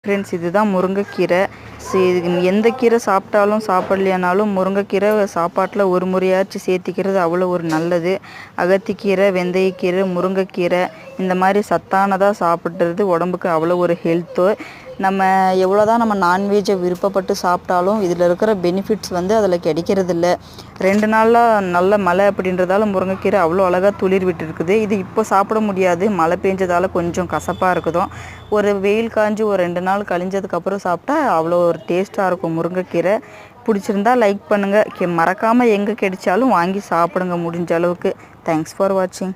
Friends, இதுதான் முருங்கைக்கீரை. இது எந்த கீரை சாப்பிட்டாலும் சாப்பிட்லையானாலும் முருங்கைக்கீரை சாப்பாட்டில் ஒரு முறையாச்சும் சேர்த்திக்கிறது அவ்வளோ ஒரு நல்லது. அகத்திக்கீரை, வெந்தயக்கீரை, முருங்கைக்கீரை இந்த மாதிரி சத்தானதாக சாப்பிட்றது உடம்புக்கு அவ்வளோ ஒரு ஹெல்த்து. நம்ம எவ்வளோ தான் நம்ம நான்வெஜ்ஜை விருப்பப்பட்டு சாப்பிட்டாலும் இதில் இருக்கிற பெனிஃபிட்ஸ் அதில் கிடைக்கிறதில்ல. 2 நாளாக நல்ல மழை அப்படின்றதால முருங்கைக்கீரை அவ்வளோ அழகாக துளிர் விட்டுருக்குது. இது இப்போ சாப்பிட முடியாது, மழை பெஞ்சதால் கொஞ்சம் கசப்பாக இருக்குதும். ஒரு வெயில் காஞ்சி ஒரு 2 நாள் கழிஞ்சதுக்கப்புறம் சாப்பிட்டா அவ்வளோ ஒரு டேஸ்ட்டாக இருக்கும் முருங்கைக்கீரை. பிடிச்சிருந்தா லைக் பண்ணுங்கள். மறக்காமல் எங்கே கிடைச்சாலும் வாங்கி சாப்பிடுங்க முடிஞ்ச அளவுக்கு. தேங்க்ஸ் ஃபார் வாட்சிங்.